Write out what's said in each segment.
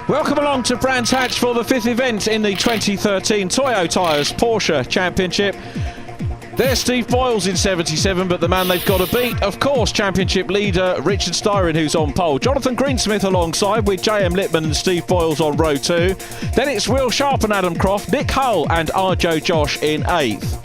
Welcome along to Brands Hatch for the 5th event in the 2013 Toyo Tyres Porsche Championship. There's Steve Boyles in 77, but the man they've got to beat, of course, Championship leader Richard Styrin, who's on pole. Jonathan Greensmith alongside with J.M. Littman and Steve Boyles on row 2. Then it's Will Sharp and Adam Croft, Nick Hull and Arjo Josh in 8th.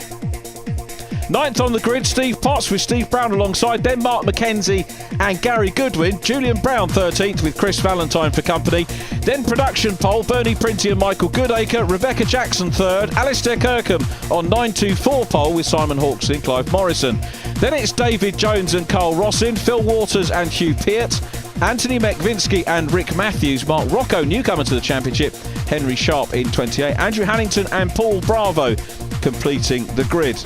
9th on the grid, Steve Potts with Steve Brown alongside, then Mark McKenzie and Gary Goodwin. Julian Brown 13th with Chris Valentine for company. Then production pole, Bernie Printy and Michael Goodacre. Rebecca Jackson 3rd. Alistair Kirkham on 924 pole with Simon Hawksley and Clive Morrison. Then it's David Jones and Carl Rossin, Phil Waters and Hugh Peart, Anthony Mekvinsky and Rick Matthews, Mark Rocca, newcomer to the championship, Henry Sharp in 28, Andrew Hannington and Paul Bravo completing the grid.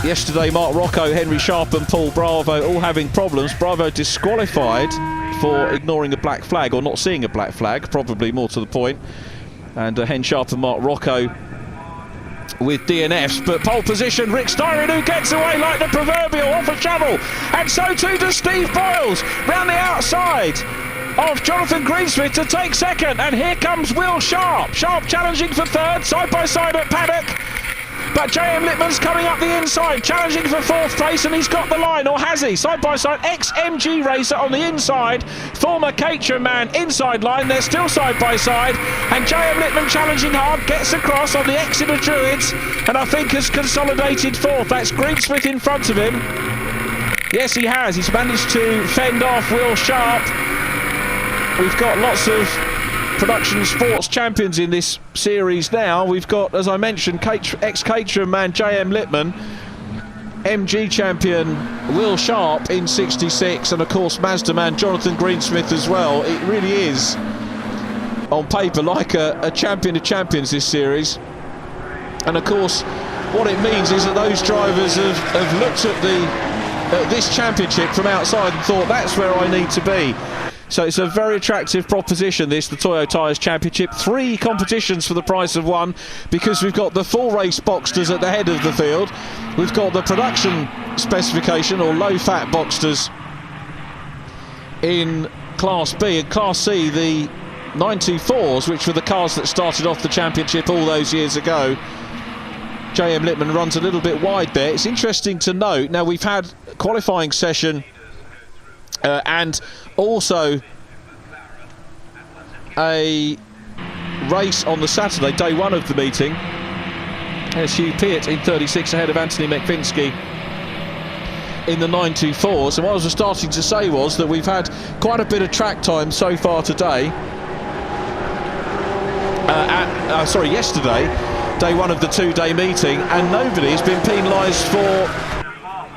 Yesterday, Mark Rocca, Henry Sharp and Paul Bravo all having problems. Bravo disqualified for ignoring a black flag, or not seeing a black flag, probably more to the point. And Hen Sharp and Mark Rocca with DNFs. But pole position, Rick Styin, who gets away like the proverbial off a shovel. And so too does Steve Boyles, round the outside of Jonathan Greensmith to take 2nd. And here comes Will Sharp. Sharp challenging for 3rd, side by side at Paddock. But J.M. Littman's coming up the inside, challenging for 4th place, and he's got the line, or has he? Side by side, ex-MG racer on the inside, former Caterham man inside line, they're still side by side, and J.M. Littman challenging hard, gets across on the Exeter Druids, and I think has consolidated 4th. That's Greensmith in front of him. Yes, he has. He's managed to fend off Will Sharp. We've got lots of production sports champions in this series now. We've got, as I mentioned, ex-Caterham man J.M. Littman, MG champion Will Sharp in 66, and of course Mazda man Jonathan Greensmith as well. It really is, on paper, like a champion of champions, this series. And of course, what it means is that those drivers have looked at this championship from outside and thought, that's where I need to be. So it's a very attractive proposition, this, the Toyo Tyres Championship. 3 competitions for the price of 1, because we've got the full race Boxsters at the head of the field. We've got the production specification, or low-fat Boxsters, in Class B. And Class C, the 924s, which were the cars that started off the championship all those years ago. J.M. Littman runs a little bit wide there. It's interesting to note, now we've had a qualifying session and also a race on the Saturday, day 1 of the meeting. There's Hugh Peart in 36 ahead of Anthony Mekvinsky in the 924s. And what I was starting to say was that we've had quite a bit of track time so far today. Yesterday, day 1 of the 2-day meeting, and nobody has been penalised for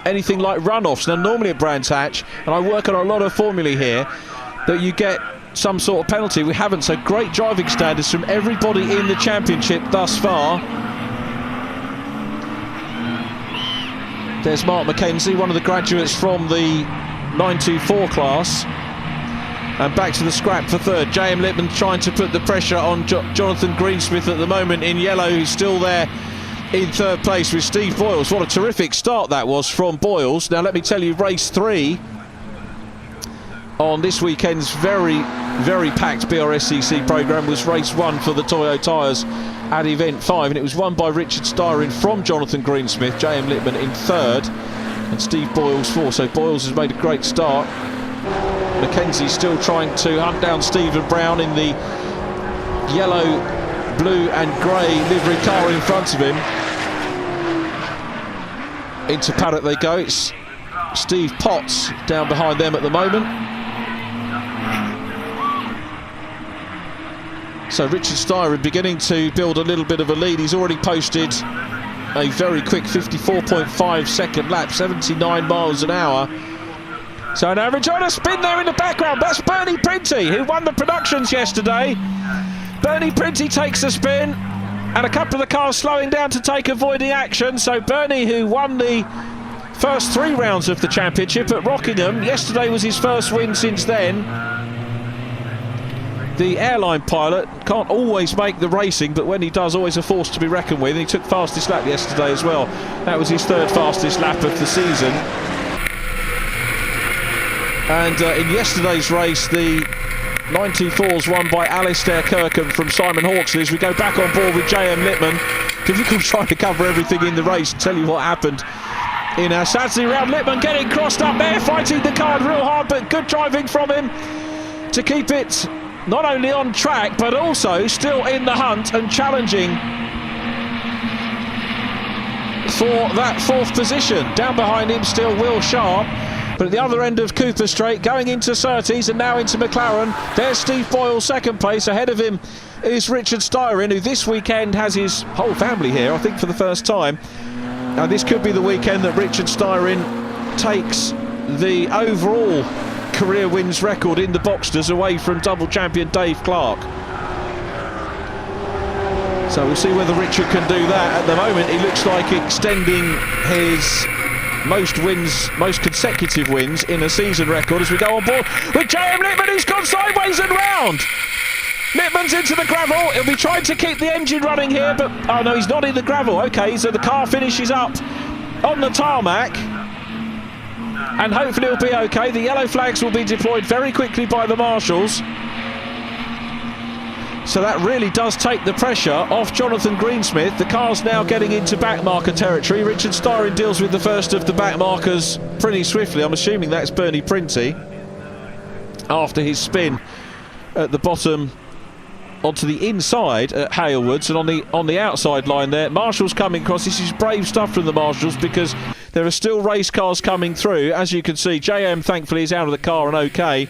anything like runoffs. Now, normally at Brands Hatch, and I work on a lot of formulae here, that you get some sort of penalty. We haven't, so great driving standards from everybody in the championship thus far. There's Mark McKenzie, one of the graduates from the 924 class, and back to the scrap for 3rd. J.M. Littman trying to put the pressure on Jonathan Greensmith at the moment in yellow, who's still there in 3rd place with Steve Boyles. What a terrific start that was from Boyles. Now let me tell you, race 3 on this weekend's very, very packed BRSCC programme was race 1 for the Toyo Tyres at event 5, and it was won by Richard Styrin from Jonathan Greensmith, J.M. Littman in 3rd and Steve Boyles 4th. So Boyles has made a great start. McKenzie still trying to hunt down Stephen Brown in the yellow, blue and grey livery car in front of him. Into Paddock they go. It's Steve Potts down behind them at the moment. So Richard Styrin beginning to build a little bit of a lead. He's already posted a very quick 54.5 second lap, 79 miles an hour. So now enjoying a spin there in the background. That's Bernie Printy, who won the productions yesterday. Bernie Printy takes the spin, and a couple of the cars slowing down to take avoiding action. So Bernie, who won the first 3 rounds of the championship at Rockingham, yesterday was his first win since then. The airline pilot can't always make the racing, but when he does, always a force to be reckoned with. And he took fastest lap yesterday as well. That was his 3rd fastest lap of the season. And in yesterday's race, the 94s won by Alistair Kirkham from Simon Hawksley. As we go back on board with JM Littman. Difficult trying to cover everything in the race and tell you what happened in our Saturday round. Littman getting crossed up there, fighting the card real hard, but good driving from him to keep it not only on track, but also still in the hunt and challenging for that 4th position. Down behind him still Will Sharp. But at the other end of Cooper Straight, going into Surtees and now into McLaren, there's Steve Boyle 2nd place. Ahead of him is Richard Styrin, who this weekend has his whole family here, I think for the first time. Now this could be the weekend that Richard Styrin takes the overall career wins record in the Boxsters away from double champion Dave Clark. So we'll see whether Richard can do that. At the moment, he looks like extending his most consecutive wins in a season record as we go on board with JM Littman, who's gone sideways and round. Littman's into the gravel. He'll be trying to keep the engine running here, but oh no, he's not in the gravel. Okay, so the car finishes up on the tarmac, and hopefully it'll be okay. The yellow flags will be deployed very quickly by the marshals. So that really does take the pressure off Jonathan Greensmith. The car's now getting into backmarker territory. Richard Styrin deals with the first of the backmarkers pretty swiftly. I'm assuming that's Bernie Printy after his spin at the bottom onto the inside at Halewoods, and on the outside line there, Marshall's coming across. This is brave stuff from the Marshals because there are still race cars coming through. As you can see, JM thankfully is out of the car and okay.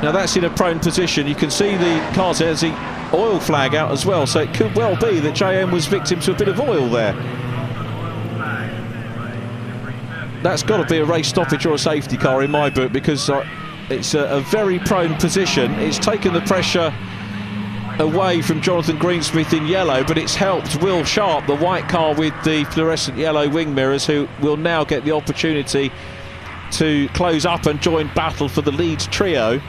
Now that's in a prone position. You can see the car has the oil flag out as well, so it could well be that JM was victim to a bit of oil there. That's got to be a race stoppage or a safety car in my book, because it's a very prone position. It's taken the pressure away from Jonathan Greensmith in yellow, but it's helped Will Sharp, the white car with the fluorescent yellow wing mirrors, who will now get the opportunity to close up and join battle for the lead trio.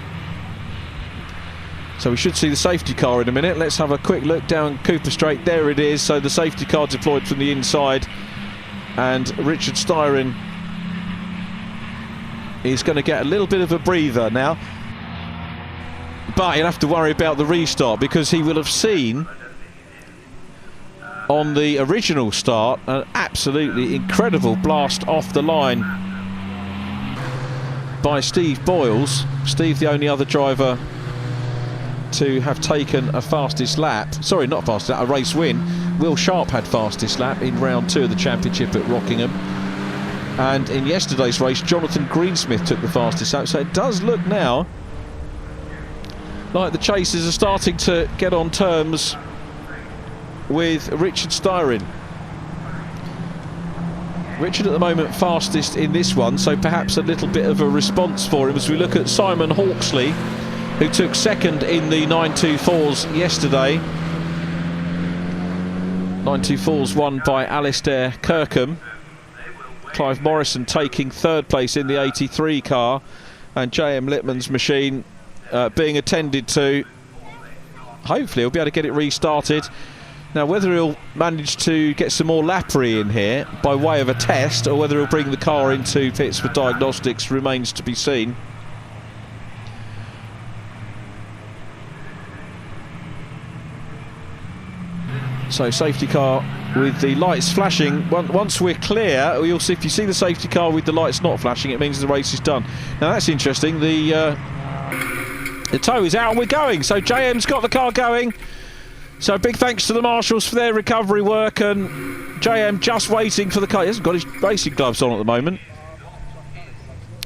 So we should see the safety car in a minute. Let's have a quick look down Cooper Straight. There it is. So the safety car deployed from the inside, and Richard Styrin is going to get a little bit of a breather now, but he'll have to worry about the restart, because he will have seen on the original start an absolutely incredible blast off the line by Steve Boyles. Steve, the only other driver to have taken a fastest lap, sorry, not fastest lap, a race win. Will Sharp had fastest lap in round 2 of the championship at Rockingham, and in yesterday's race Jonathan Greensmith took the fastest lap. So it does look now like the chasers are starting to get on terms with Richard Styrin. Richard at the moment fastest in this one, so perhaps a little bit of a response for him as we look at Simon Hawksley, who took 2nd in the 924s yesterday. 924s won by Alistair Kirkham. Clive Morrison taking 3rd place in the 83 car, and JM Littman's machine being attended to. Hopefully he'll be able to get it restarted. Now whether he'll manage to get some more lappery in here by way of a test, or whether he'll bring the car into pits for diagnostics, remains to be seen. So safety car with the lights flashing. Once we're clear, you'll see, if you see the safety car with the lights not flashing, it means the race is done. Now that's interesting. The tow is out and we're going. So JM's got the car going. So big thanks to the marshals for their recovery work, and JM just waiting for the car. He hasn't got his racing gloves on at the moment,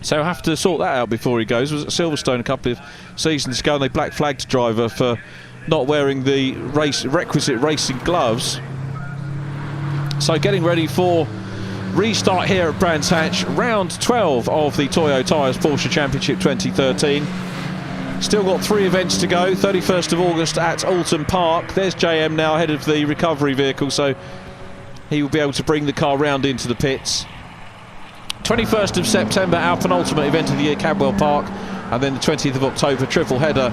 so he'll have to sort that out before he goes. Was at Silverstone a couple of seasons ago, and they black flagged a driver for not wearing the requisite racing gloves. So getting ready for Restart here at Brands Hatch, round 12 of the Toyo Tyres Porsche Championship 2013. Still got 3 events to go. 31st of August at Alton Park. There's JM now ahead of the recovery vehicle, so he will be able to bring the car round into the pits. 21st of September, our penultimate event of the year, Cadwell Park, and then the 20th of October, triple header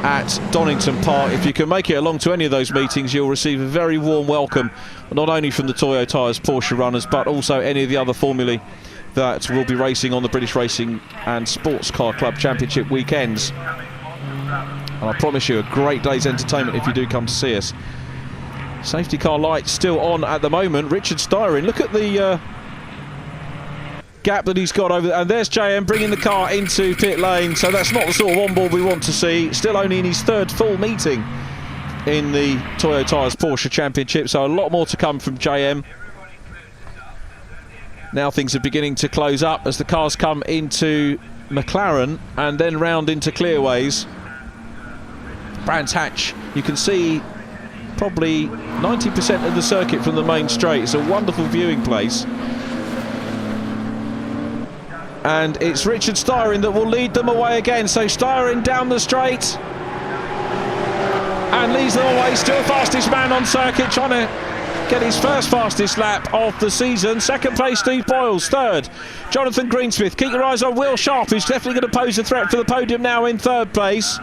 at Donington Park. If you can make it along to any of those meetings, you'll receive a very warm welcome, not only from the Toyo Tyres Porsche runners, but also any of the other formulae that will be racing on the British Racing and Sports Car Club Championship weekends. And I promise you a great day's entertainment if you do come to see us. Safety car lights still on at the moment. Richard Styrin, look at the gap that he's got over there, and there's JM bringing the car into pit lane, so that's not the sort of onboard we want to see. Still only in his 3rd full meeting in the Toyo Tyres Porsche Championship, so a lot more to come from JM. Now things are beginning to close up as the cars come into McLaren and then round into Clearways. Brands Hatch, you can see probably 90% of the circuit from the main straight. It's a wonderful viewing place. And it's Richard Styrin that will lead them away again. So Styrin down the straight and leads them away. Still fastest man on circuit, trying to get his first fastest lap of the season. 2nd place, Steve Boyles. 3rd, Jonathan Greensmith. Keep your eyes on Will Sharp, who's definitely going to pose a threat for the podium now in 3rd place.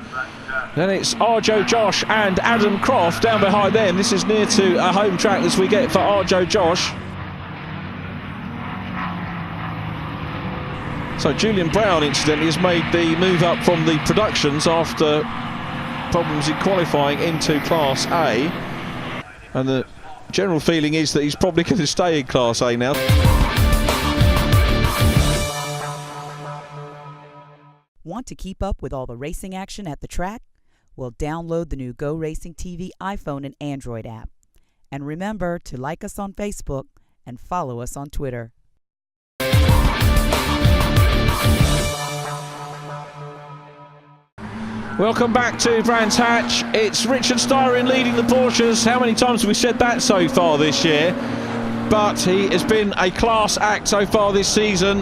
Then it's Arjo Josh and Adam Croft down behind them. This is near to a home track as we get for Arjo Josh. So Julian Brown, incidentally, has made the move up from the productions after problems in qualifying into Class A. And the general feeling is that he's probably going to stay in Class A now. Want to keep up with all the racing action at the track? Well, download the new GoRacingTV iPhone and Android app. And remember to like us on Facebook and follow us on Twitter. Welcome back to Brands Hatch. It's Richard Styrin leading the Porsches. How many times have we said that so far this year? But he has been a class act so far this season.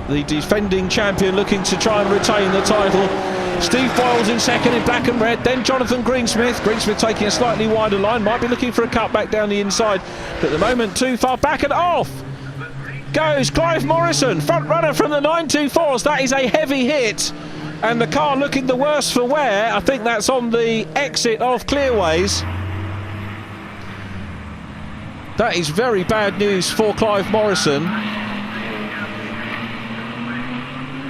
The defending champion looking to try and retain the title. Steve Boyles in 2nd in black and red. Then Jonathan Greensmith. Greensmith taking a slightly wider line. Might be looking for a cut back down the inside. But at the moment too far back and off goes Clive Morrison, front runner from the 924s. That is a heavy hit. And the car looking the worse for wear. I think that's on the exit of Clearways. That is very bad news for Clive Morrison.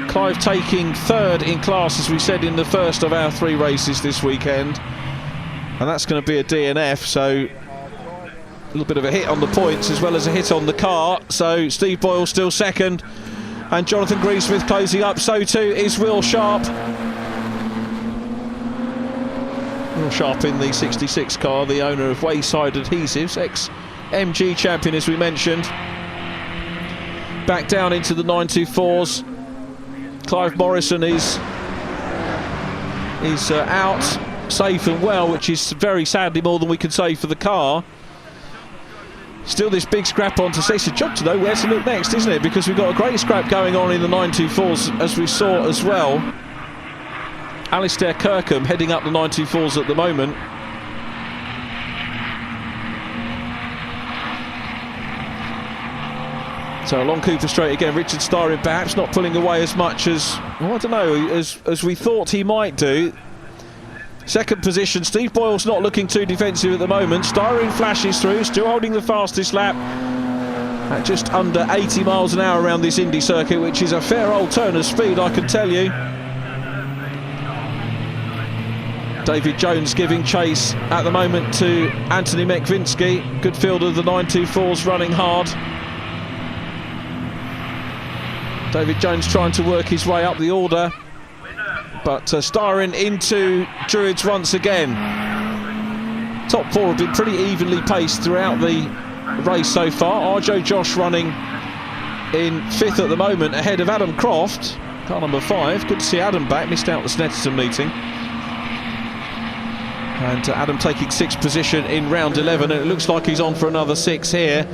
Clive taking 3rd in class, as we said, in the first of our 3 races this weekend. And that's going to be a DNF, so a little bit of a hit on the points as well as a hit on the car. So Steve Boyle still 2nd. And Jonathan Greensmith closing up, so too is Will Sharp. Will Sharp in the 66 car, the owner of Wayside Adhesives, ex-MG champion as we mentioned. Back down into the 924s. Clive Morrison is out, safe and well, which is very sadly more than we can say for the car. Still this big scrap on to say. It's a job to know where to look next, isn't it? Because we've got a great scrap going on in the 924s, as we saw as well. Alistair Kirkham heading up the 924s at the moment. So along Cooper Straight again, Richard Styrin perhaps not pulling away as much as, well, I don't know, as we thought he might do. 2nd position, Steve Boyle's not looking too defensive at the moment. Styrin flashes through, still holding the fastest lap at just under 80 miles an hour around this Indy circuit, which is a fair old turn of speed, I can tell you. David Jones giving chase at the moment to Anthony Mekvinsky. Good fielder of the 924s running hard. David Jones trying to work his way up the order. But Styrin into Druids once again. Top 4 have been pretty evenly paced throughout the race so far. Arjo Josh running in 5th at the moment, ahead of Adam Croft, car number 5. Good to see Adam back, missed out the Snetterton meeting. And Adam taking 6th position in round 11, and it looks like he's on for another 6 here.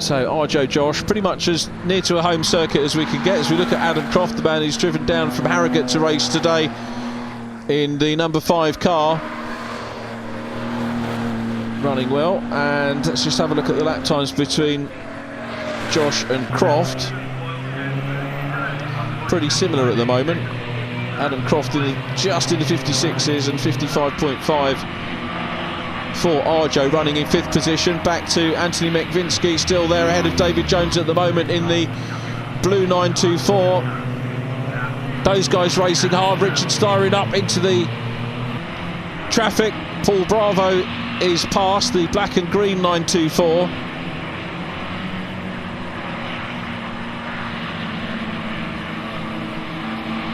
So Arjo Josh, pretty much as near to a home circuit as we can get as we look at Adam Croft, the man who's driven down from Harrogate to race today in the number 5 car. Running well, and let's just have a look at the lap times between Josh and Croft. Pretty similar at the moment. Adam Croft just in the 56s and 55.5 for Arjo, running in 5th position. Back to Anthony Mekvinsky, still there ahead of David Jones at the moment in the blue 924. Those guys racing hard. Richard Styrin up into the traffic. Paul Bravo is past the black and green 924.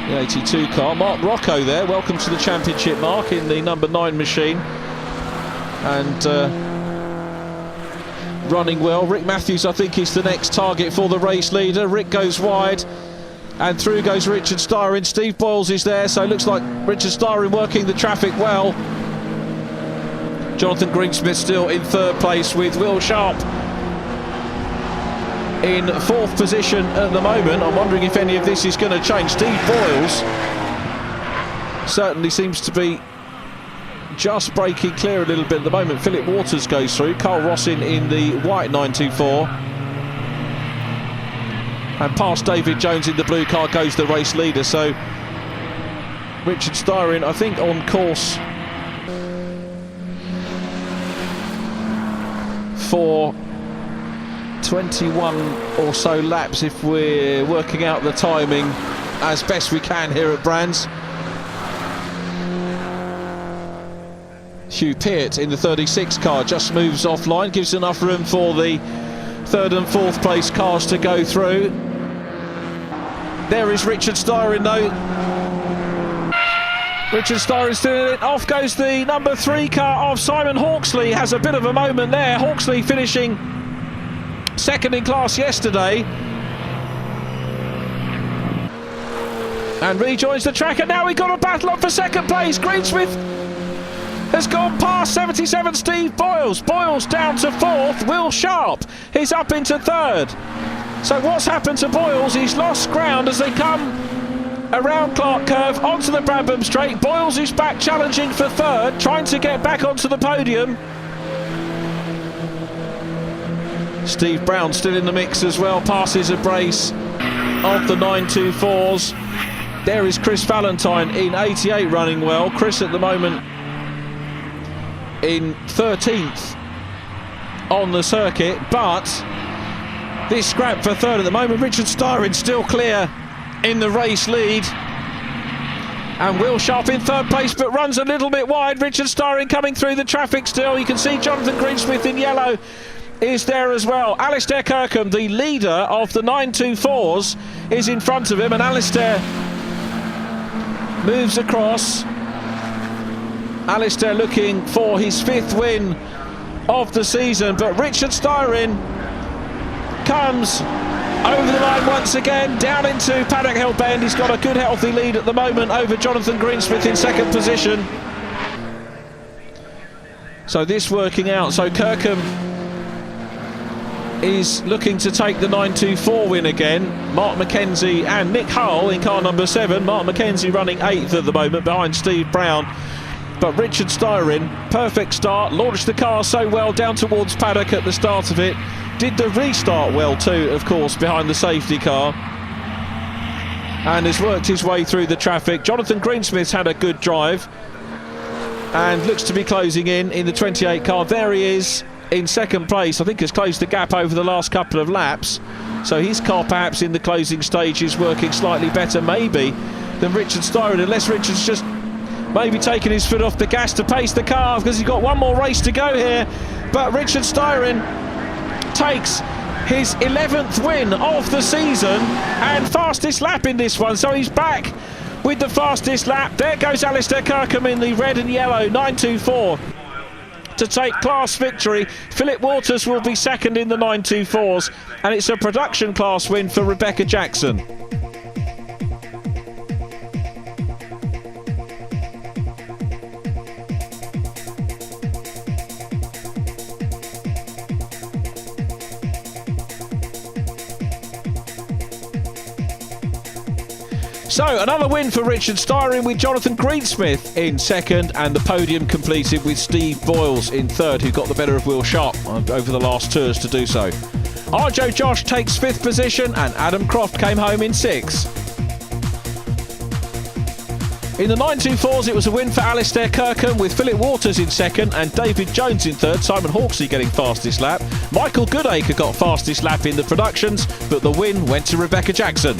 The 82 car. Mark Rocca there. Welcome to the championship, Mark, in the number 9 machine. And running well. Rick Matthews, I think, is the next target for the race leader. Rick goes wide, and through goes Richard Styrin. Steve Boyles is there, so it looks like Richard Styrin working the traffic well. Jonathan Greensmith still in 3rd place, with Will Sharp in 4th position at the moment. I'm wondering if any of this is going to change. Steve Boyles certainly seems to be just breaking clear a little bit at the moment. Philip Waters goes through. Carl Rossin in the white 924. And past David Jones in the blue car goes the race leader. So Richard Styrin, I think, on course for 21 or so laps if we're working out the timing as best we can here at Brands. Hugh Peart in the 36 car just moves offline, gives enough room for the 3rd and 4th place cars to go through. There is Richard Styrin though. Richard Styrin still in it. Off goes the number 3 car of Simon Hawksley. Has a bit of a moment there. Hawksley finishing 2nd in class yesterday. And rejoins the track, and now we've got a battle up for 2nd place. Greensmith has gone past 77 Steve Boyles. Boyles down to 4th. Will Sharp is up into 3rd. So what's happened to Boyles? He's lost ground as they come around Clark Curve onto the Brabham Straight. Boyles is back challenging for 3rd, trying to get back onto the podium. Steve Brown still in the mix as well, passes a brace of the 924s. There is Chris Valentine in 88 running well. Chris at the moment in 13th on the circuit, but this scrap for 3rd at the moment. Richard Styrin still clear in the race lead, and Will Sharp in 3rd place but runs a little bit wide. Richard Styrin coming through the traffic still. You can see Jonathan Greensmith in yellow is there as well. Alistair Kirkham, the leader of the 924s, is in front of him, and Alistair moves across. Alistair looking for his 5th win of the season, but Richard Styrin comes over the line once again, down into Paddock Hill Bend. He's got a good healthy lead at the moment over Jonathan Greensmith in 2nd position. So this working out, so Kirkham is looking to take the 924 win again. Mark McKenzie and Nick Hull in car number 7. Mark McKenzie running 8th at the moment behind Steve Brown. But Richard Styrin, perfect start, launched the car so well down towards Paddock at the start of it. Did the restart well too, of course, behind the safety car. And has worked his way through the traffic. Jonathan Greensmith's had a good drive and looks to be closing in the 28 car. There he is in 2nd place. I think has closed the gap over the last couple of laps. So his car perhaps in the closing stage is working slightly better maybe than Richard Styrin, unless Richard's just maybe taking his foot off the gas to pace the car because he's got one more race to go here. But Richard Styrin takes his 11th win of the season and fastest lap in this one, so he's back with the fastest lap. There goes Alistair Kirkham in the red and yellow 924 to take class victory. Philip Waters will be 2nd in the 924s, and it's a production class win for Rebecca Jackson. So, another win for Richard Styrin with Jonathan Greensmith in second, and the podium completed with Steve Boyles in third, who got the better of Will Sharp over the last tours to do so. Arjo Josh takes fifth position, and Adam Croft came home in sixth. In the 924s, it was a win for Alistair Kirkham with Philip Waters in second and David Jones in third, Simon Hawksey getting fastest lap. Michael Goodacre got fastest lap in the productions, but the win went to Rebecca Jackson.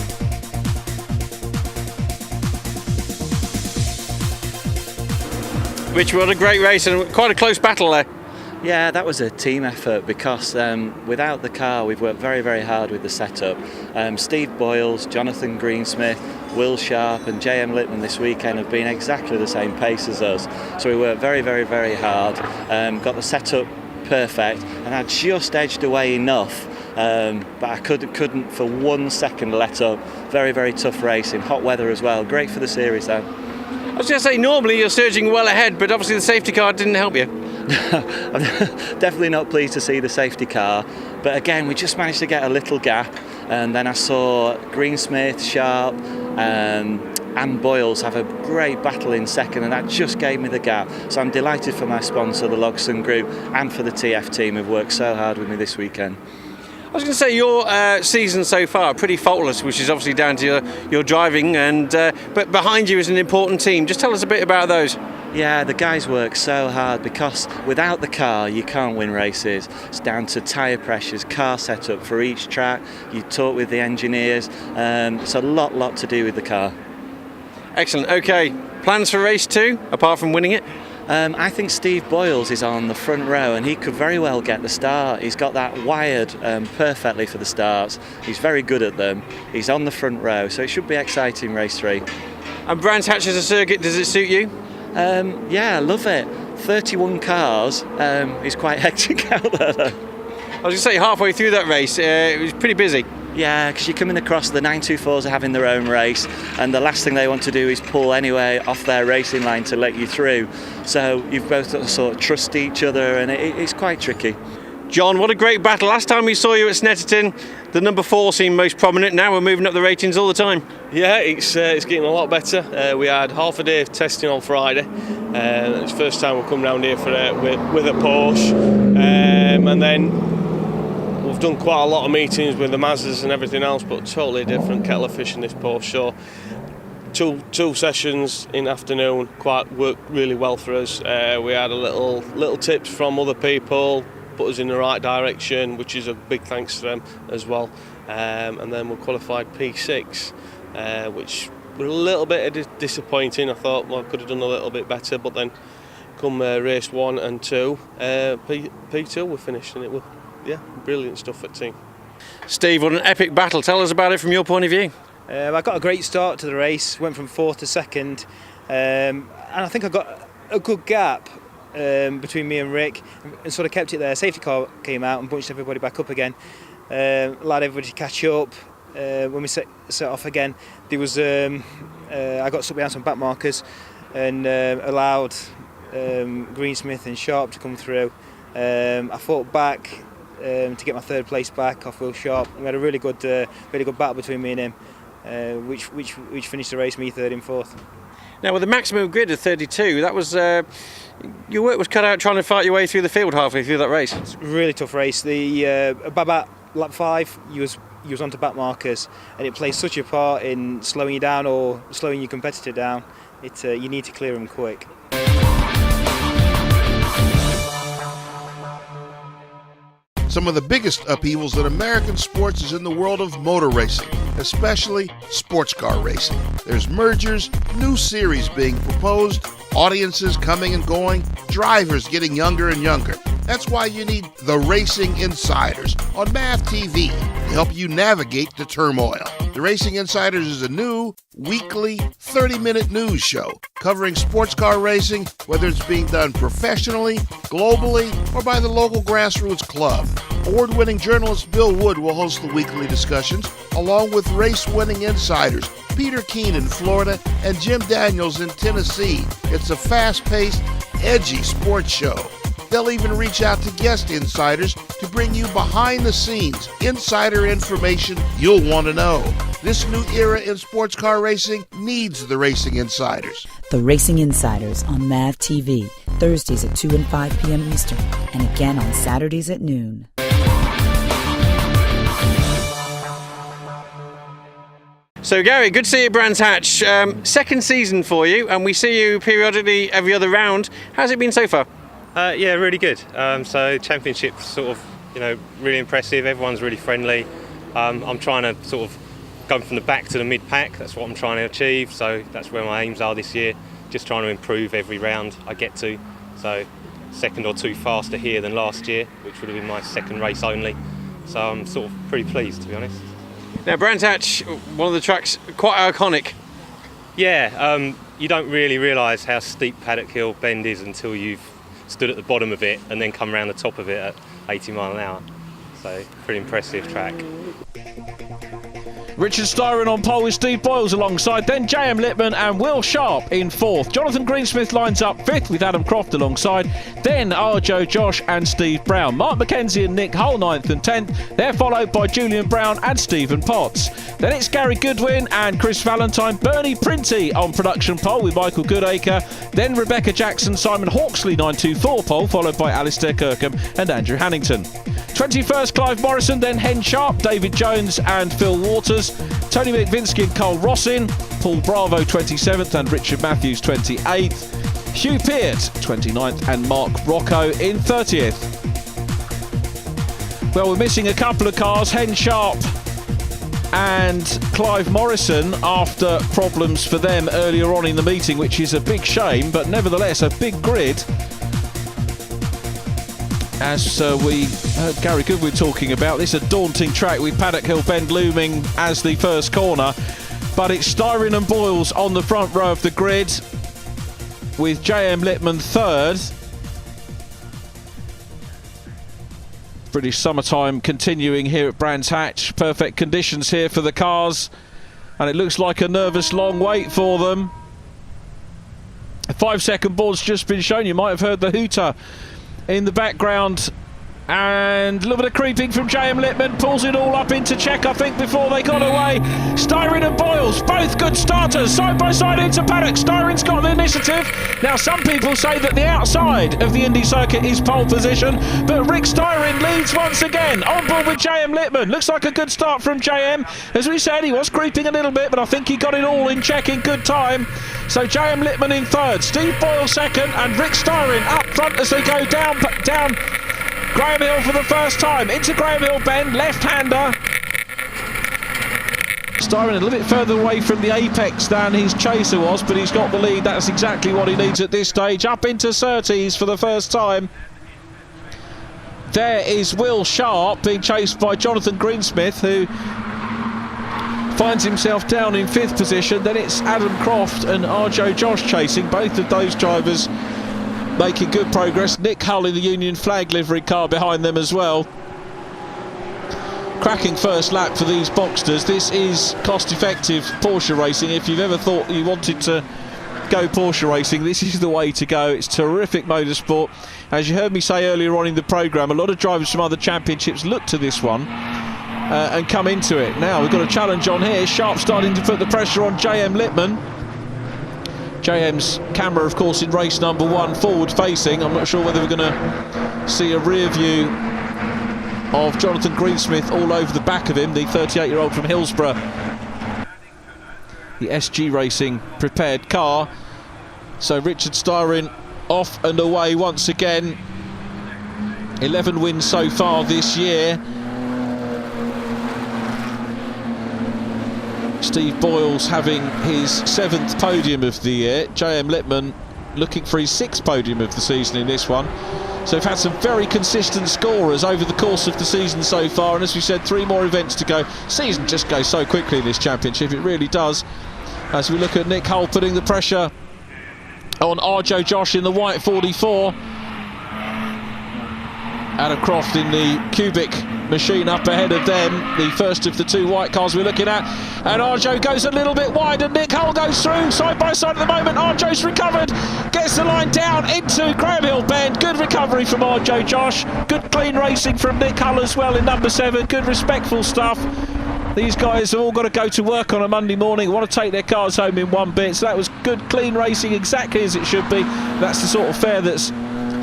Rich, what a great race and quite a close battle there. Yeah, that was a team effort because without the car we've worked very, very hard with the setup. Steve Boyles, Jonathan Greensmith, Will Sharp and JM Littman this weekend have been exactly the same pace as us. So we worked very, very, very hard, got the setup perfect, and I just edged away enough, but I couldn't for 1 second let up. Very, very tough racing, hot weather as well. Great for the series though. I was going to say, normally you're surging well ahead, but obviously the safety car didn't help you. I'm definitely not pleased to see the safety car, but again we just managed to get a little gap, and then I saw Greensmith, Sharp and Boyles have a great battle in second, and that just gave me the gap. So I'm delighted for my sponsor, the Logson Group, and for the TF team who've worked so hard with me this weekend. I was going to say, your season so far pretty faultless, which is obviously down to your driving, and but behind you is an important team. Just tell us a bit about those. Yeah, the guys work so hard because without the car you can't win races. It's down to tyre pressures, car setup for each track. You talk with the engineers. It's a lot to do with the car. Excellent. Okay, plans for race 2 apart from winning it? I think Steve Boyles is on the front row and he could very well get the start. He's got that wired perfectly for the starts. He's very good at them. He's on the front row, so it should be exciting race 3. And Brands Hatch as a circuit, does it suit you? Yeah, I love it. 31 cars is quite hectic out there though. I was going to say, halfway through that race, it was pretty busy. Yeah, because you're coming across, the 924s are having their own race, and the last thing they want to do is pull anyway off their racing line to let you through. So you've both got to sort of trust each other, and it's quite tricky. John, what a great battle. Last time we saw you at Snetterton, the number 4 seemed most prominent. Now we're moving up the ratings all the time. Yeah, it's getting a lot better. We had half a day of testing on Friday. It's the first time we've come round here for with a Porsche, and then we've done quite a lot of meetings with the Mazdas and everything else, but totally different kettle of fish in this Porsche. So two sessions in the afternoon worked really well for us. We had a little tips from other people, put us in the right direction, which is a big thanks to them as well. And then we qualified P6, which were a little bit disappointing. I thought, well, I could have done a little bit better, but then come race 1 and 2, P2 we finished, and it was brilliant stuff at team. Steve, what an epic battle. Tell us about it from your point of view. I got a great start to the race, went from 4th to 2nd, and I think I got a good gap between me and Rick, and sort of kept it there. Safety car came out and bunched everybody back up again, allowed everybody to catch up. When we set off again, there was I got stuck behind some back markers and allowed Greensmith and Sharp to come through. I fought back to get my 3rd place back off Will Sharp. We had a really good battle between me and him, which finished the race, me 3rd and 4th. Now, with the maximum grid of 32, that was your work was cut out trying to fight your way through the field halfway through that race. It's a really tough race. The about lap 5, you was onto back markers, and it plays such a part in slowing you down or slowing your competitor down. You need to clear them quick. Some of the biggest upheavals in American sports is in the world of motor racing, especially sports car racing. There's mergers, new series being proposed, audiences coming and going, drivers getting younger and younger. That's why you need the Racing Insiders on MAV TV to help you navigate the turmoil. The Racing Insiders is a new, weekly, 30-minute news show covering sports car racing, whether it's being done professionally, globally, or by the local grassroots club. Award-winning journalist Bill Wood will host the weekly discussions, along with race-winning insiders Peter Keene in Florida and Jim Daniels in Tennessee. It's a fast-paced, edgy sports show. They'll even reach out to guest insiders to bring you behind-the-scenes insider information you'll want to know. This new era in sports car racing needs the Racing Insiders. The Racing Insiders on MAV TV, Thursdays at 2 and 5 p.m. Eastern, and again on Saturdays at noon. So Gary, good to see you at Brands Hatch. Second season for you, and we see you periodically every other round. How's it been so far? Yeah, really good. So championship's sort of, really impressive. Everyone's really friendly. I'm trying to sort of go from the back to the mid-pack. That's what I'm trying to achieve. So that's where my aims are this year. Just trying to improve every round I get to. So second or two faster here than last year, which would have been my second race only. So I'm sort of pretty pleased, to be honest. Now, Brands Hatch, one of the tracks, quite iconic. Yeah, you don't really realise how steep Paddock Hill Bend is until you've stood at the bottom of it and then come around the top of it at 80 mile an hour. So, pretty impressive track. Richard Styrin on pole with Steve Boyles alongside, then J.M. Littman and Will Sharp in fourth. Jonathan Greensmith lines up fifth with Adam Croft alongside, then Arjo, Josh and Steve Brown. Mark McKenzie and Nick Hull 9th and 10th. They're followed by Julian Brown and Stephen Potts. Then it's Gary Goodwin and Chris Valentine, Bernie Printy on production pole with Michael Goodacre. Then Rebecca Jackson, Simon Hawksley 924 pole, followed by Alistair Kirkham and Andrew Hannington. 21st Clive Morrison, then Hen Sharp, David Jones and Phil Waters, Tony McVinsky and Cole Rossin, Paul Bravo 27th and Richard Matthews 28th, Hugh Peart 29th and Mark Rocca in 30th. Well, we're missing a couple of cars, Hen Sharp and Clive Morrison, after problems for them earlier on in the meeting, which is a big shame, but nevertheless a big grid. As we heard Gary Goodwin talking about, this is a daunting track with Paddock Hill Bend looming as the first corner, but it's Styrin and Boyles on the front row of the grid with J.M. Littman third. British summertime continuing here at Brands Hatch. Perfect conditions here for the cars, and it looks like a nervous long wait for them. A 5-second board's just been shown. You might have heard the hooter in the background, and a little bit of creeping from J.M. Littman, pulls it all up into check, I think, before they got away. Styrin and Boyles, both good starters, side by side into Paddock. Styrin's got the initiative. Now, some people say that the outside of the Indy circuit is pole position, but Rick Styin leads once again, on board with J.M. Littman. Looks like a good start from J.M. As we said, he was creeping a little bit, but I think he got it all in check in good time. So J.M. Littman in third, Steve Boyles second, and Rick Styin up front as they go down Graham Hill for the first time, into Graham Hill Bend, left-hander. Styrin a little bit further away from the apex than his chaser was, but he's got the lead. That's exactly what he needs at this stage. Up into Surtees for the first time. There is Will Sharp being chased by Jonathan Greensmith, who finds himself down in 5th position. Then it's Adam Croft and Arjo Josh chasing, both of those drivers making good progress. Nick Hull in the Union flag livery car behind them as well. Cracking first lap for these Boxsters. This is cost-effective Porsche racing. If you've ever thought you wanted to go Porsche racing, this is the way to go. It's terrific motorsport. As you heard me say earlier on in the programme, a lot of drivers from other championships look to this one and come into it. Now we've got a challenge on here. Sharp starting to put the pressure on J.M. Littman. JM's camera, of course, in race number 1, forward facing. I'm not sure whether we're going to see a rear view of Jonathan Greensmith all over the back of him, the 38-year-old from Hillsborough. The SG Racing prepared car. So Richard Styrin off and away once again. 11 wins so far this year. Steve Boyles having his 7th podium of the year. J.M. Littman looking for his 6th podium of the season in this one. So we've had some very consistent scorers over the course of the season so far, and as we said, 3 more events to go. Season just goes so quickly in this championship, it really does. As we look at Nick Hull putting the pressure on Arjo Josh in the white 44. Adam Croft in the cubic machine up ahead of them, the first of the two white cars we're looking at. And Arjo goes a little bit wide and Nick Hull goes through side by side at the moment. Arjo's recovered, gets the line down into Graham Hill Bend. Good recovery from Arjo, Josh. Good clean racing from Nick Hull as well in number 7. Good respectful stuff. These guys have all got to go to work on a Monday morning, want to take their cars home in one bit. So that was good clean racing, exactly as it should be. That's the sort of fare that's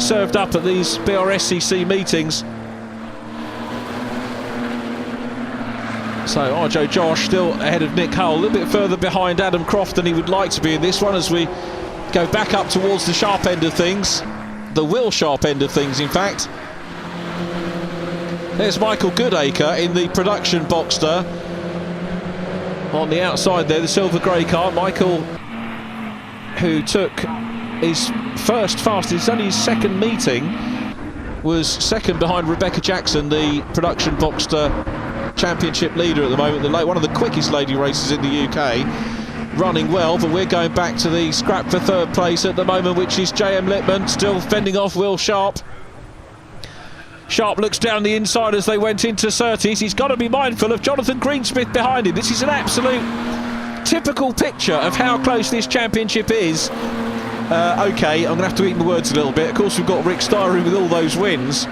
served up at these BRSCC meetings. So Arjo Josh still ahead of Nick Hull, a little bit further behind Adam Croft than he would like to be in this one as we go back up towards the sharp end of things, the Will Sharp end of things in fact. There's Michael Goodacre in the production Boxster on the outside there, the silver grey car. Michael, who took his first fastest, it's only his second meeting, was second behind Rebecca Jackson, the production Boxster championship leader at the moment, one of the quickest lady races in the UK, running well. But we're going back to the scrap for third place at the moment, which is JM Littman, still fending off Will Sharp. Sharp looks down the inside as they went into Surtees. He's got to be mindful of Jonathan Greensmith behind him. This is an absolute typical picture of how close this championship is. Okay, I'm going to have to eat my words a little bit. Of course, we've got Rick Styin with all those wins.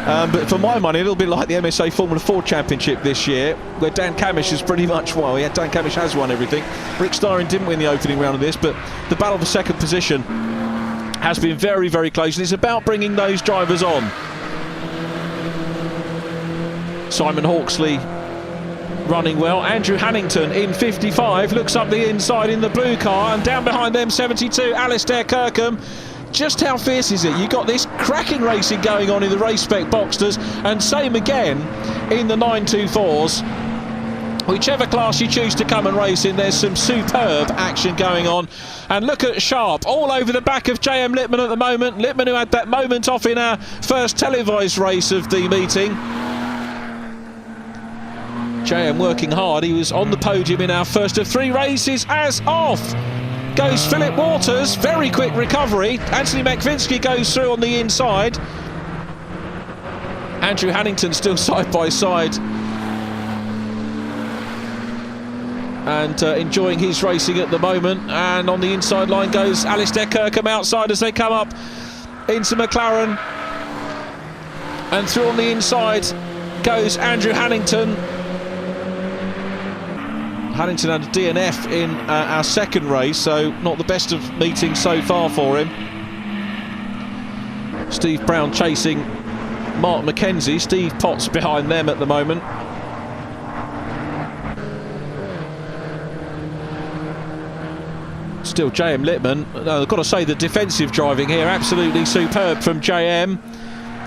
But for my money, a little bit like the MSA Formula 4 Championship this year, where Dan Camish is pretty much, well, yeah, Dan Camish has won everything. Rick Styin didn't win the opening round of this, but the battle for second position has been very, very close. And it's about bringing those drivers on. Simon Hawksley running well. Andrew Hannington in 55 looks up the inside in the blue car, and down behind them 72 Alistair Kirkham. Just how fierce is it? You've got this cracking racing going on in the race spec Boxsters, and same again in the 924s. Whichever class you choose to come and race in, there's some superb action going on. And look at Sharp all over the back of JM Littman at the moment. Littman, who had that moment off in our first televised race of the meeting. JM working hard. He was on the podium in our first of 3 races. As off goes Philip Waters, very quick recovery. Anthony McVinsky goes through on the inside. Andrew Hannington still side by side and enjoying his racing at the moment. And on the inside line goes Alistair Kirkham outside as they come up into McLaren. And through on the inside goes Andrew Hannington. Hannington had a DNF in our second race, so not the best of meetings so far for him. Steve Brown chasing Mark McKenzie. Steve Potts behind them at the moment. Still JM Littman. I've got to say the defensive driving here, absolutely superb from JM.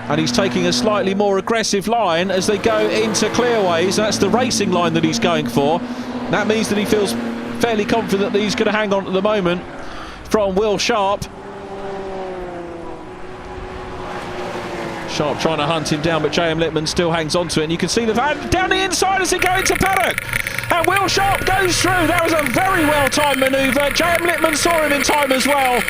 And he's taking a slightly more aggressive line as they go into clearways. That's the racing line that he's going for. That means that he feels fairly confident that he's going to hang on at the moment from Will Sharp. Sharp trying to hunt him down, but JM Littman still hangs on to it. And you can see the van down the inside as they go into Paddock. And Will Sharp goes through. That was a very well-timed manoeuvre. JM Littman saw him in time as well.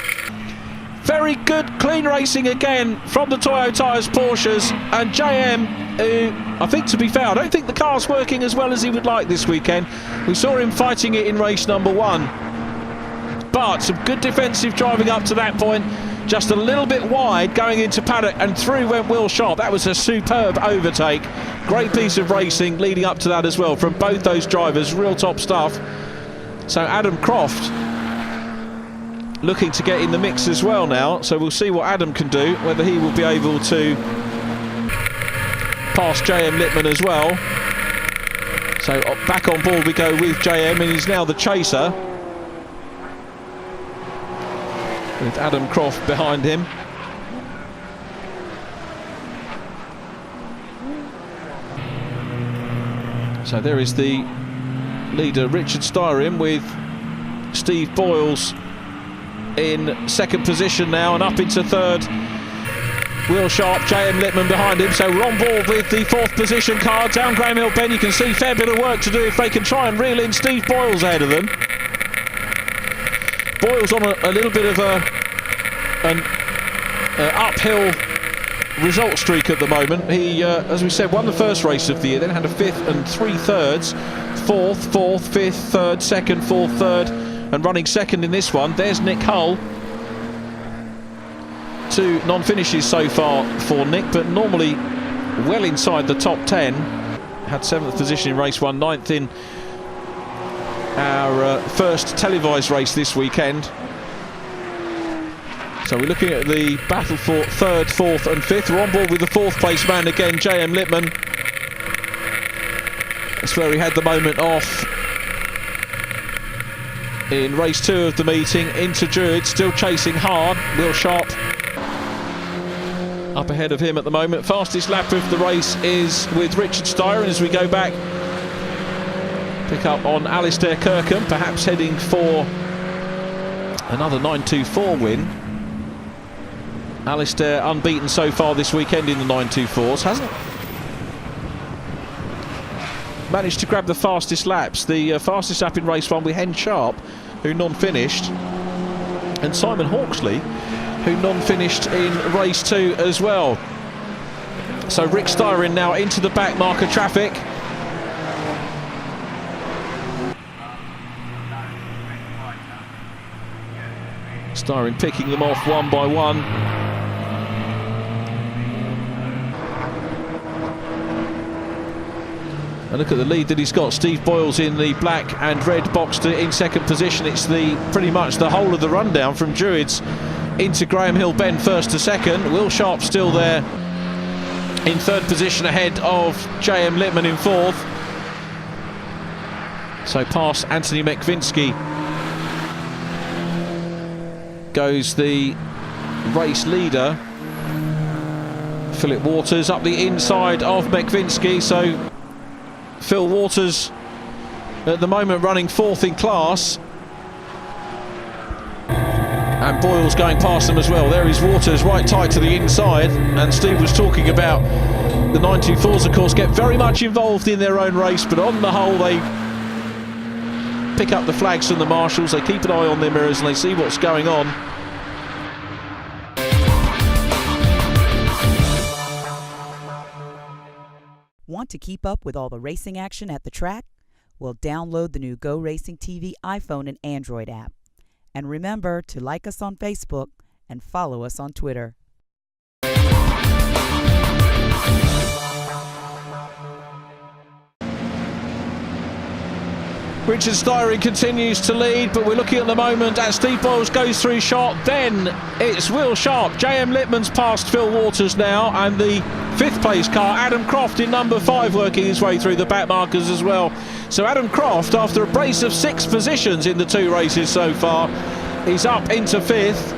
Very good, clean racing again from the Toyo Tyres Porsches. And JM, who, I think, to be fair, I don't think the car's working as well as he would like this weekend. We saw him fighting it in race number 1. But some good defensive driving up to that point. Just a little bit wide going into Paddock, and through went Will Sharp. That was a superb overtake. Great piece of racing leading up to that as well from both those drivers. Real top stuff. So Adam Croft looking to get in the mix as well now. So we'll see what Adam can do, whether he will be able to pass JM Littman as well. So back on board we go with JM, and he's now the chaser, with Adam Croft behind him. So there is the leader, Richard Styrin, with Steve Boyles in second position now, and up into third Will Sharp, JM Littman behind him. So we're on board with the 4th position car down Graham Hill Bend. You can see a fair bit of work to do if they can try and reel in Steve Boyles ahead of them. Boyles on a little bit of an uphill result streak at the moment. He, as we said, won the first race of the year, then had a 5th and 3/3, 4th, 5th, 3rd, 2nd, 4th, 3rd, and running second in this one. There's Nick Hull. 2 non-finishes so far for Nick, but normally well inside the top 10. Had 7th position in race 1, 9th in our first televised race this weekend. So we're looking at the battle for 3rd, 4th and 5th. We're on board with the 4th place man again, J.M. Littman. That's where he had the moment off in race 2 of the meeting. Into Druid, still chasing hard. Will Sharp up ahead of him at the moment. Fastest lap of the race is with Richard Styrin as we go back. Pick up on Alistair Kirkham, perhaps heading for another 924 win. Alistair unbeaten so far this weekend in the 924s, hasn't managed to grab the fastest laps. The fastest lap in race 1 with Hen Sharp, who non-finished, and Simon Hawksley, who non-finished in race 2 as well. So Rick Styin now into the back marker traffic. Styrin picking them off one by one. And look at the lead that he's got. Steve Boyles in the black and red Boxster in second position. It's pretty much the whole of the rundown from Druids into Graham Hill Bend, 1st to 2nd. Will Sharp still there in 3rd position ahead of J.M. Littman in 4th. So past Anthony Mekvinsky goes the race leader, Philip Waters, up the inside of Mekvinsky. So Phil Waters at the moment running 4th in class, and Boyle's going past them as well. There is Waters right tight to the inside, and Steve was talking about the 924s, of course, get very much involved in their own race, but on the whole they pick up the flags from the marshals, they keep an eye on their mirrors and they see what's going on. Want to keep up with all the racing action at the track? Well, download the new GoRacingTV iPhone and Android app. And remember to like us on Facebook and follow us on Twitter. Richard Styrin continues to lead, but we're looking at the moment as Steve Boyles goes through shot. Then it's Will Sharp. J.M. Littman's past Phil Waters now, and the 5th place car, Adam Croft in number 5, working his way through the back markers as well. So Adam Croft, after a brace of 6 positions in the 2 races so far, is up into 5th.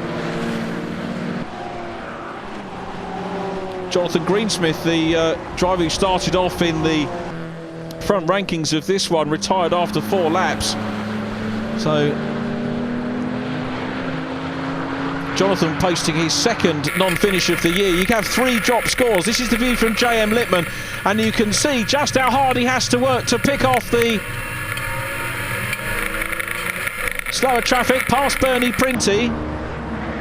Jonathan Greensmith, the driver who started off in the front rankings of this one, retired after 4 laps. So Jonathan posting his 2nd non-finish of the year. You have 3 drop scores. This is the view from J.M. Littman, and you can see just how hard he has to work to pick off the slower traffic past Bernie Printy,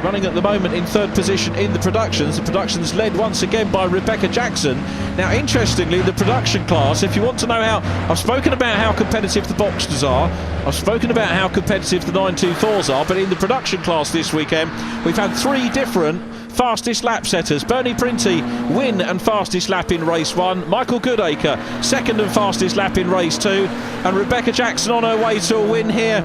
running at the moment in 3rd position in the Productions. The Productions led once again by Rebecca Jackson. Now, interestingly, the production class, if you want to know how, I've spoken about how competitive the Boxsters are, I've spoken about how competitive the 924s are, but in the production class this weekend, we've had 3 different fastest lap setters. Bernie Printy, win and fastest lap in race 1. Michael Goodacre, 2nd and fastest lap in race 2. And Rebecca Jackson on her way to a win here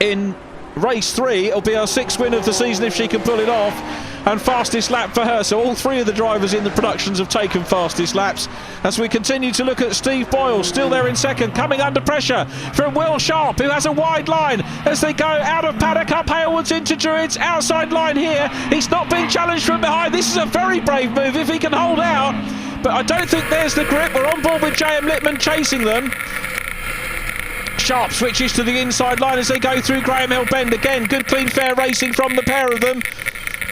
in race 3. It'll be her 6th win of the season if she can pull it off, and fastest lap for her. So all 3 of the drivers in the Productions have taken fastest laps. As we continue to look at Steve Boyle, still there in 2nd, coming under pressure from Will Sharp, who has a wide line as they go out of Paddock, up Halewood's into Druids, outside line here. He's not being challenged from behind. This is a very brave move if he can hold out, but I don't think there's the grip. We're on board with J.M. Littman chasing them. Sharp switches to the inside line as they go through Graham Hill Bend. Again, good clean fair racing from the pair of them.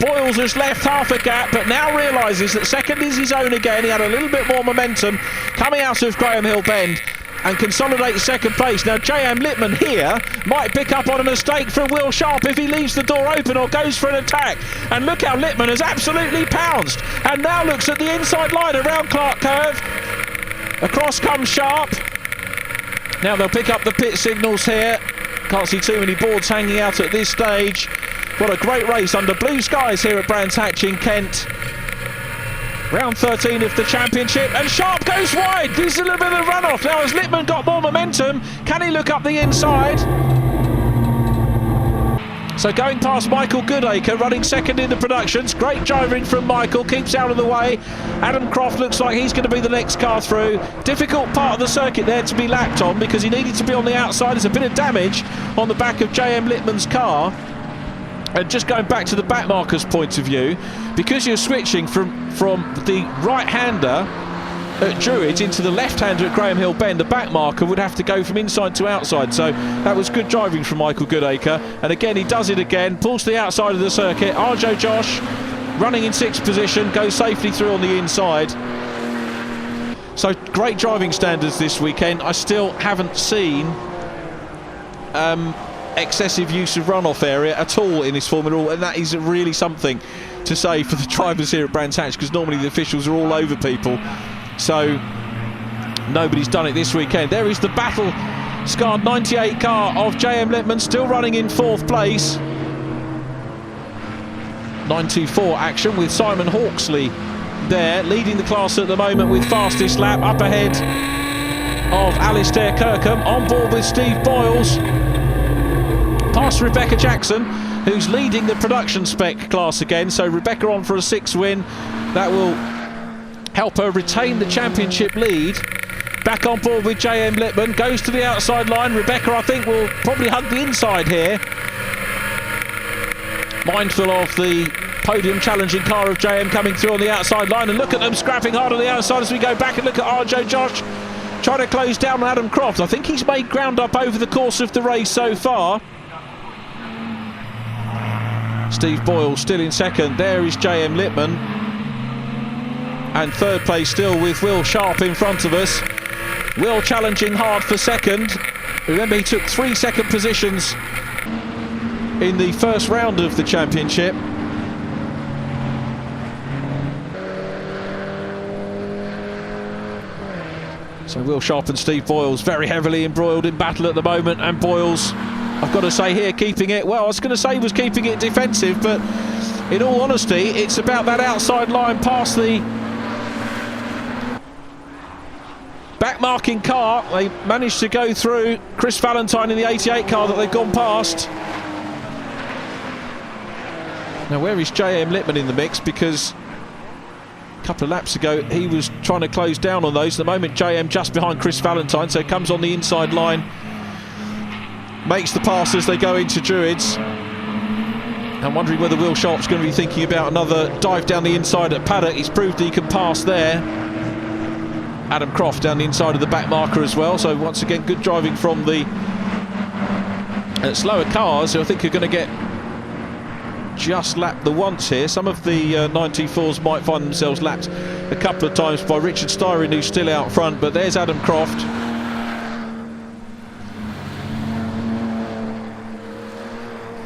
Boyles has left half a gap, but now realises that 2nd is his own again. He had a little bit more momentum coming out of Graham Hill Bend. and consolidates second place. Now J.M. Littman here might pick up on a mistake from Will Sharp if he leaves the door open or goes for an attack. And look how Littman has absolutely pounced and now looks at the inside line around Clark Curve. Across comes Sharp. Now they'll pick up the pit signals here. Can't see too many boards hanging out at this stage. What a great race under blue skies here at Brands Hatch in Kent. Round 13 of the championship, and Sharp goes wide. There's a little bit of a runoff. Now has Littman got more momentum? Can he look up the inside? So going past Michael Goodacre, running second in the productions. Great driving from Michael, keeps out of the way. Adam Croft looks like he's going to be the next car through. Difficult part of the circuit there to be lapped on because he needed to be on the outside. There's a bit of damage on the back of J.M. Littman's car. And just going back to the backmarker's point of view, because you're switching from the right-hander at Druids into the left-hander at Graham Hill Bend, the backmarker would have to go from inside to outside. So that was good driving from Michael Goodacre. And again, he does it again, pulls to the outside of the circuit. Arjo Josh running in 6th position, goes safely through on the inside. So great driving standards this weekend. I still haven't seen excessive use of runoff area at all in this Formula, and that is really something to say for the drivers here at Brands Hatch, because normally the officials are all over people. So nobody's done it this weekend. There is the battle-scarred 98 car of J.M. Littman, still running in 4th place. 924 action with Simon Hawksley there, leading the class at the moment with fastest lap, up ahead of Alistair Kirkham, on board with Steve Boyles. Past Rebecca Jackson, who's leading the production spec class again. So Rebecca on for a 6th win. That will help her retain the championship lead. Back on board with J.M. Littman, goes to the outside line. Rebecca, I think, will probably hug the inside here. Mindful of the podium challenging car of J.M. coming through on the outside line. And look at them scrapping hard on the outside as we go back and look at Arjo Josh trying to close down on Adam Croft. I think he's made ground up over the course of the race so far. Steve Boyle still in 2nd. There is J.M. Littman. And 3rd place still with Will Sharp in front of us. Will challenging hard for 2nd. Remember, he took 3 second positions in the first round of the championship. So Will Sharp and Steve Boyles very heavily embroiled in battle at the moment, and Boyles, I've got to say here, keeping it, well, I was going to say he was keeping it defensive, but in all honesty, it's about that outside line past the back-marking car. They managed to go through Chris Valentine in the 88 car that they've gone past. Now, where is J.M. Littman in the mix? Because a couple of laps ago, he was trying to close down on those. At the moment, J.M. just behind Chris Valentine, so comes on the inside line. Makes the pass as they go into Druids. I'm wondering whether Will Sharp's going to be thinking about another dive down the inside at Paddock. He's proved he can pass there. Adam Croft down the inside of the back marker as well. So once again, good driving from the slower cars, who I think are going to get just lapped the once here. Some of the 94s might find themselves lapped a couple of times by Richard Styrin, who's still out front. But there's Adam Croft.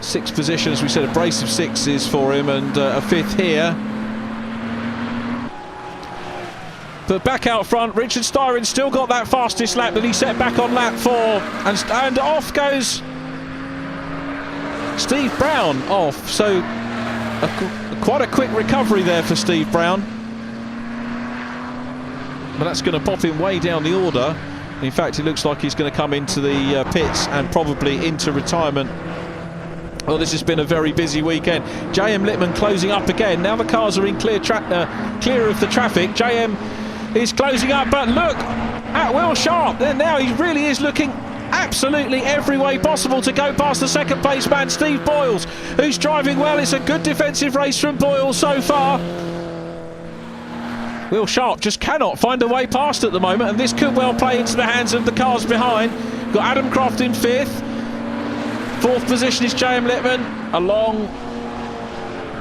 Sixth position, as we said, a brace of 6s for him, and a 5th here. But back out front, Richard Styrin still got that fastest lap that he set back on lap 4, and off goes Steve Brown off. So quite a quick recovery there for Steve Brown, but that's going to pop him way down the order. In fact, it looks like he's going to come into the pits and probably into retirement. Well, this has been a very busy weekend. J.M. Littman closing up again. Now the cars are in clear of the traffic. J.M. is closing up, but look at Will Sharp. Then now he really is looking absolutely every way possible to go past the second place man, Steve Boyles, who's driving well. It's a good defensive race from Boyles so far. Will Sharp just cannot find a way past at the moment, and this could well play into the hands of the cars behind. Got Adam Croft in 5th. 4th position is J.M. Littman along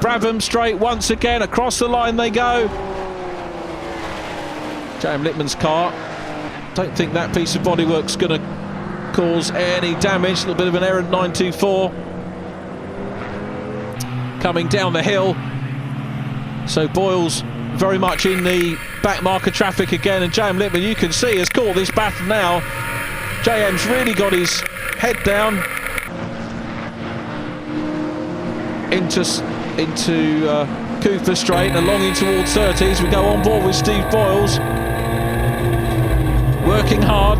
Brabham Straight once again. Across the line they go. J.M. Littman's car Don't think that piece of bodywork's going to cause any damage. A little bit of an errant 924 coming down the hill. So Boyles very much in the back marker traffic again, and J.M. Littman, you can see, has caught this battle now. J.M.'s really got his head down into Cooper Straight and along in towards 30s. We go on board with Steve Boyles, working hard,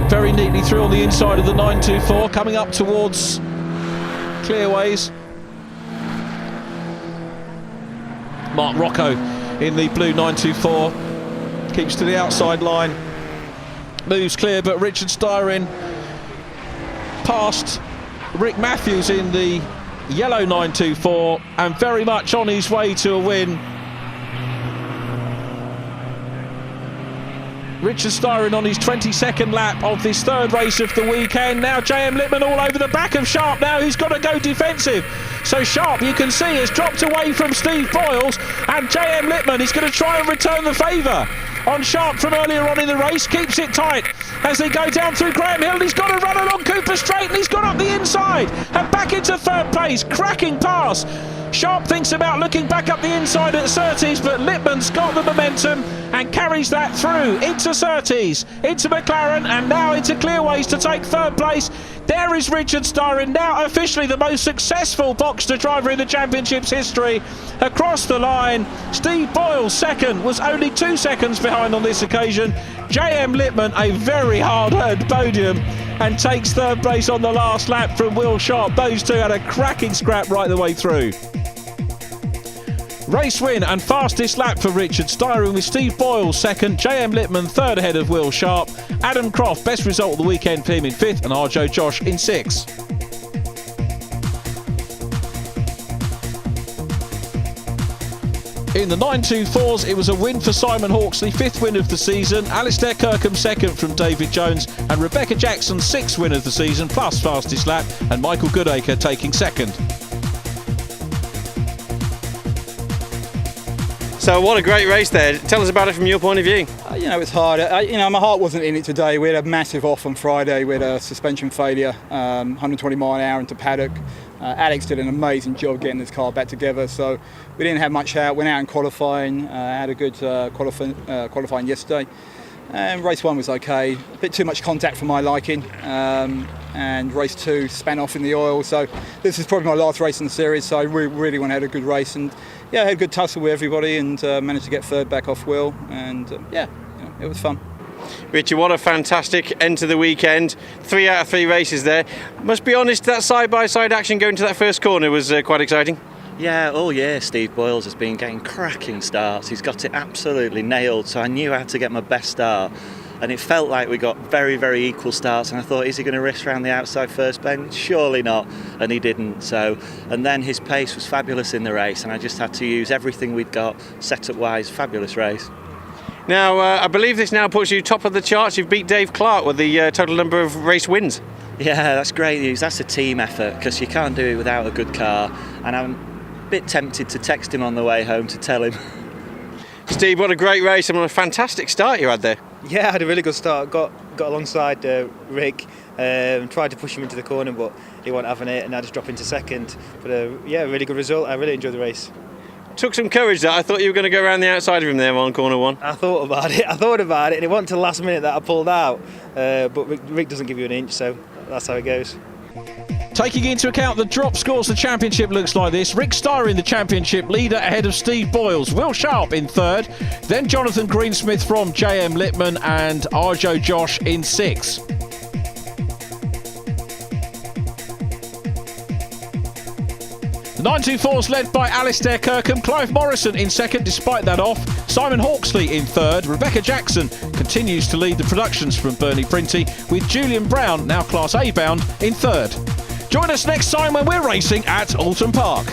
very neatly through on the inside of the 924, coming up towards Clearways. Mark Rocca in the blue 924 keeps to the outside line, moves clear, but Richard Styrin past Rick Matthews in the yellow 924 and very much on his way to a win. Richard Styrin on his 22nd lap of this third race of the weekend. Now J.M. Littman all over the back of Sharp now, who's got to go defensive. So Sharp, you can see, has dropped away from Steve Boyles, and J.M. Littman is going to try and return the favour on Sharp from earlier on in the race. Keeps it tight as they go down through Graham Hill. He's got to run along Cooper Straight, and he's gone up the inside and back into third place. Cracking pass. Sharp thinks about looking back up the inside at Surtees, but Littman's got the momentum and carries that through into Surtees, into McLaren, and now into Clearways to take third place. There is Richard Styrin, now officially the most successful Boxster driver in the championship's history. Across the line, Steve Boyles second, was only 2 seconds behind on this occasion. J.M. Littman, a very hard-earned podium, and takes third place on the last lap from Will Sharp. Those two had a cracking scrap right the way through. Race win and fastest lap for Richard Styrin, with Steve Boyles second, J.M. Littman third ahead of Will Sharp. Adam Croft, best result of the weekend for him in fifth, and Arjo Josh in sixth. In the 924s, it was a win for Simon Hawksley, fifth win of the season. Alistair Kirkham second from David Jones, and Rebecca Jackson sixth win of the season, plus fastest lap, and Michael Goodacre taking second. So what a great race there. Tell us about it from your point of view. It's hard. My heart wasn't in it today. We had a massive off on Friday. We had a suspension failure, 120 mile an hour into Paddock. Alex did an amazing job getting this car back together, so we didn't have much out. Went out in qualifying, had a good qualifying yesterday. And race one was okay. A bit too much contact for my liking. And race two span off in the oil. So this is probably my last race in the series, so I really want to have a good race. And yeah, I had a good tussle with everybody and managed to get third back off Will. And it was fun. Richard, what a fantastic end to the weekend. 3 out of 3 races there. Must be honest, that side-by-side action going to that first corner was quite exciting. Yeah, all year Steve Boyles has been getting cracking starts. He's got it absolutely nailed, so I knew I had to get my best start. And it felt like we got very, very equal starts, and I thought, is he going to risk around the outside first bend? Surely not, and he didn't. And then his pace was fabulous in the race, and I just had to use everything we'd got, setup-wise, fabulous race. Now, I believe this now puts you top of the charts. You've beat Dave Clark with the total number of race wins. Yeah, that's great news. That's a team effort, because you can't do it without a good car, and I'm a bit tempted to text him on the way home to tell him. Steve, what a great race and what a fantastic start you had there. Yeah, I had a really good start. Got alongside Rick, tried to push him into the corner, but he wasn't having it, and I just dropped into second. But really good result. I really enjoyed the race. Took some courage that I thought you were going to go around the outside of him there on corner one. I thought about it, and it wasn't until the last minute that I pulled out. But Rick doesn't give you an inch, so that's how it goes. Taking into account the drop scores, the championship looks like this. Rick Styin, the championship leader, ahead of Steve Boyles. Will Sharp in third. Then Jonathan Greensmith from J.M. Littman and Arjo Josh in sixth. The 924's led by Alistair Kirkham. Clive Morrison in second despite that off. Simon Hawksley in third. Rebecca Jackson continues to lead the productions from Bernie Printy, with Julian Brown, now Class A bound, in third. Join us next time when we're racing at Alton Park.